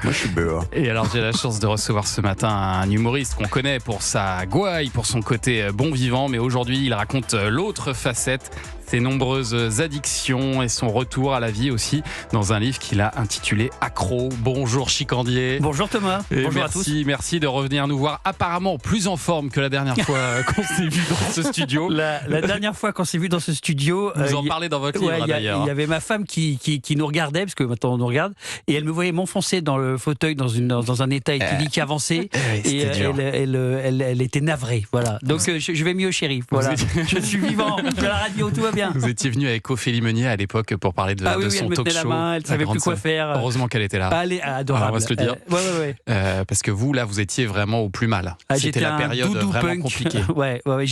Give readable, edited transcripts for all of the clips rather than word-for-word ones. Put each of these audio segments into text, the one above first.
Moi, je suis beurre. Et alors, j'ai la chance de recevoir ce matin un humoriste qu'on connaît pour sa gouaille, pour son côté bon vivant, mais aujourd'hui, il raconte l'autre facette, ses nombreuses addictions et son retour à la vie aussi, dans un livre qu'il a intitulé Accro. Bonjour Chicandier. Bonjour Thomas, Et bonjour à tous. Merci de revenir nous voir, apparemment plus en forme que la dernière fois qu'on s'est vu dans ce studio. La dernière fois qu'on s'est vu dans ce studio, Vous en parlez dans votre livre d'ailleurs. Il y avait ma femme qui nous regardait, parce que maintenant on nous regarde, et elle me voyait m'enfoncer dans le fauteuil dans un état éthylique avancé, et elle était navrée. Voilà. Donc je vais mieux chérie. Voilà. Je suis vivant, à la radio, tout va bien. Vous étiez venu avec Ophélie Meunier à l'époque pour parler de son elle me talk tenait show. la main, elle savait plus quoi faire. Heureusement qu'elle était là. Elle est adorable. Alors, on va se le dire. Ouais. Parce que vous, là, vous étiez vraiment au plus mal. C'était la période vraiment punk. compliquée.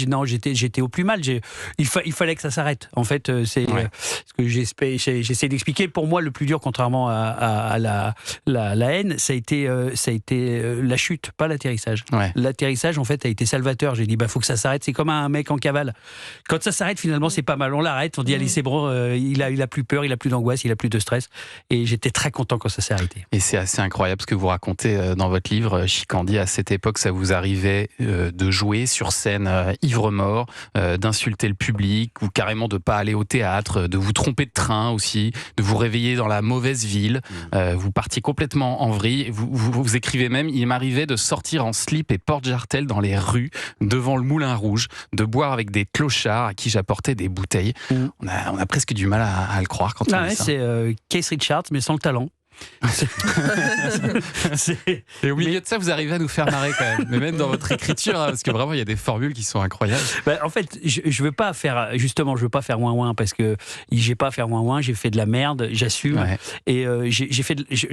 Non, j'étais au plus mal. Il fallait que ça s'arrête. En fait, c'est ce que j'essaie d'expliquer. Pour moi, le plus dur, contrairement à la haine, ça a été la chute, pas l'atterrissage. Ouais. L'atterrissage, en fait, a été salvateur. J'ai dit, faut que ça s'arrête. C'est comme un mec en cavale. Quand ça s'arrête, finalement, c'est pas mal. On l'arrête. On dit, allez, c'est bon. Il a plus peur, il a plus d'angoisse, il a plus de stress. Et j'étais très content quand ça s'est arrêté. Et c'est assez incroyable ce que vous racontez dans votre livre, Chicandier. À cette époque, ça vous arrivait de jouer sur scène ivre-mort, d'insulter le public, ou carrément de pas aller au théâtre, de vous tromper de train aussi, de vous réveiller dans la mauvaise ville. Vous partiez complètement en vrille. Vous écrivez même, il m'arrivait de sortir en slip et porte-jartel dans les rues, devant le Moulin Rouge, de boire avec des clochards à qui j'apportais des bouteilles. On a presque du mal à le croire quand on dit ça. C'est Keith Richards, mais sans le talent. Et au milieu de ça, vous arrivez à nous faire marrer quand même. Mais même dans votre écriture, parce que vraiment, il y a des formules qui sont incroyables. En fait, je veux pas faire ouin-ouin, parce que j'ai pas à faire ouin-ouin, j'ai fait de la merde, j'assume. Ouais. Et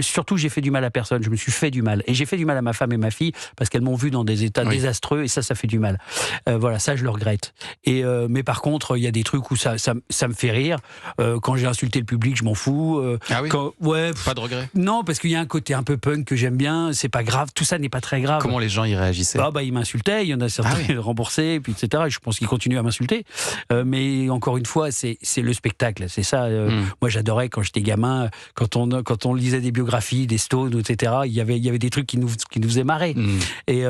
surtout, j'ai fait du mal à personne. Je me suis fait du mal. Et j'ai fait du mal à ma femme et ma fille, parce qu'elles m'ont vu dans des états désastreux, et ça fait du mal. Voilà, ça, je le regrette. Mais par contre, il y a des trucs où ça me fait rire. Quand j'ai insulté le public, je m'en fous. Pas de regret. Non, parce qu'il y a un côté un peu punk que j'aime bien, c'est pas grave, tout ça n'est pas très grave. Comment les gens y réagissaient ? Ils m'insultaient, il y en a certains qui remboursaient, puis etc. Je pense qu'ils continuent à m'insulter. Mais encore une fois, c'est le spectacle, c'est ça. Moi, j'adorais quand j'étais gamin, quand on lisait des biographies, des Stones, etc. Il y avait des trucs qui nous faisaient marrer. Et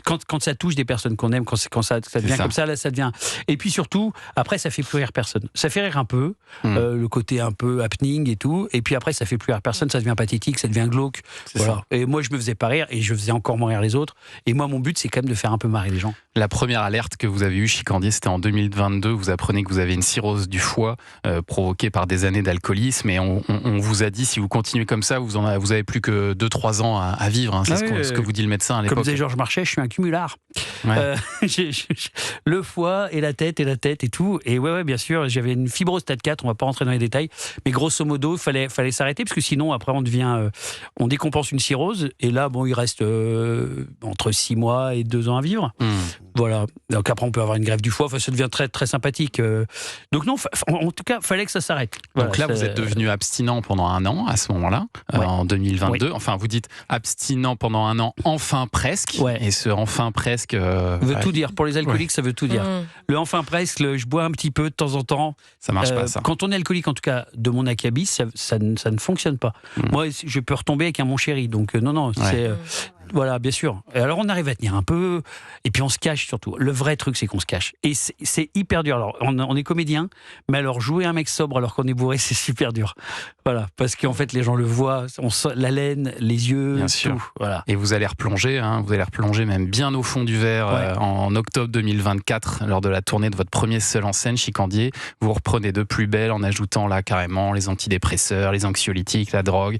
quand ça touche des personnes qu'on aime, quand ça devient comme ça, là, ça devient. Et puis surtout, après, ça fait plus rire personne. Ça fait rire un peu, le côté un peu happening et tout. Et puis après, ça fait plus rire personne, ça devient pathétique, ça devient glauque. Voilà. Et moi, je me faisais pas rire et je faisais encore moins rire les autres. Et moi, mon but, c'est quand même de faire un peu marrer les gens. La première alerte que vous avez eue, Chicandier, c'était en 2022. Vous apprenez que vous avez une cirrhose du foie provoquée par des années d'alcoolisme. Et on vous a dit, si vous continuez comme ça, vous avez plus que 2-3 ans à vivre. C'est ce que vous dit le médecin à l'époque. Comme disait Georges Marchais, je suis un cumulard. Ouais. Le foie et la tête et tout. Et ouais, bien sûr, j'avais une fibrose stade 4, on va pas rentrer dans les détails. Mais grosso modo, il fallait s'arrêter, parce que sinon, après, on décompense une cirrhose. Et là, il reste entre 6 mois et 2 ans à vivre. Voilà. Donc après, on peut avoir une greffe du foie. Enfin, ça devient très, très sympathique. Donc non, en tout cas, il fallait que ça s'arrête. Donc là, vous êtes devenu abstinent pendant 1 an, à ce moment-là, en 2022. Oui. Enfin, vous dites abstinent pendant 1 an, enfin presque. Ouais. Et ce enfin presque... veut tout dire. Pour les alcooliques, ça veut tout dire. Le enfin presque, je bois un petit peu de temps en temps. Ça marche pas, ça. Quand on est alcoolique, en tout cas, de mon acabit, ça ne fonctionne pas. Moi, je peux retomber avec un mon chéri. Donc non, c'est... Voilà, bien sûr. Et alors, on arrive à tenir un peu, et puis on se cache surtout. Le vrai truc, c'est qu'on se cache. Et c'est hyper dur. Alors, on est comédien, mais alors jouer un mec sobre alors qu'on est bourré, c'est super dur. Voilà, parce qu'en fait, les gens le voient, la laine, les yeux, bien tout. Sûr. Voilà. Et vous allez replonger, même bien au fond du verre en octobre 2024, lors de la tournée de votre premier seul en scène, Chicandier. Vous reprenez de plus belle en ajoutant là carrément les antidépresseurs, les anxiolytiques, la drogue.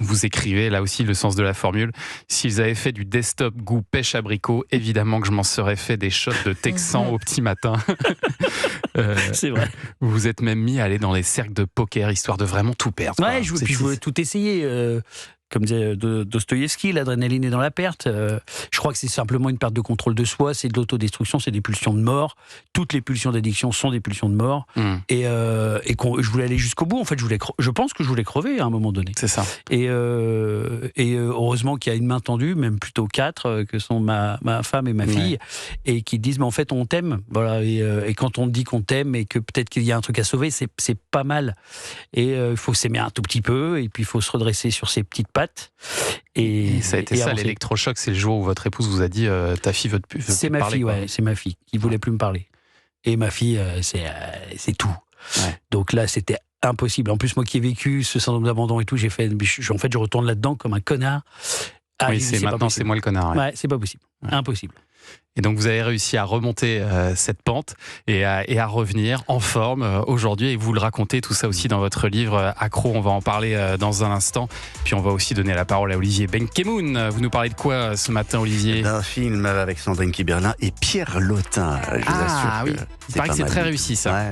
Vous écrivez là aussi le sens de la formule. S'ils avaient fait du desktop goût pêche abricot, évidemment que je m'en serais fait des shots de Texan au petit matin. C'est vrai. Vous vous êtes même mis à aller dans les cercles de poker, histoire de vraiment tout perdre. Ouais, je voulais tout essayer. comme disait Dostoïevski, l'adrénaline est dans la perte. Je crois que c'est simplement une perte de contrôle de soi, c'est de l'autodestruction, c'est des pulsions de mort. Toutes les pulsions d'addiction sont des pulsions de mort. Et je voulais aller jusqu'au bout. En fait, je pense que je voulais crever à un moment donné. C'est ça. Et heureusement qu'il y a une main tendue, même plutôt 4, que sont ma femme et ma fille, et qui disent mais en fait on t'aime, voilà. Et quand on dit qu'on t'aime et que peut-être qu'il y a un truc à sauver, c'est pas mal. Et il faut s'aimer un tout petit peu, et puis il faut se redresser sur ses petites pattes. Et ça a été ça l'électrochoc, c'est le jour où votre épouse vous a dit ta fille veut plus parler. C'est ma fille, c'est ma fille qui voulait plus me parler. Et ma fille, c'est tout. Ouais. Donc là, c'était impossible. En plus, moi qui ai vécu ce syndrome d'abandon et tout, en fait, je retourne là-dedans comme un connard. Oui, maintenant, c'est moi le connard. Ouais, c'est pas possible. Ouais. Impossible. Et donc, vous avez réussi à remonter cette pente et à revenir en forme aujourd'hui. Et vous le racontez tout ça aussi dans votre livre Accro. On va en parler dans un instant. Puis on va aussi donner la parole à Olivier Benkemoun. Vous nous parlez de quoi ce matin, Olivier? D'un film avec Sandrine Kiberlin et Pierre Lotin. Je vous assure oui. Il paraît que c'est très réussi, ça. Ouais.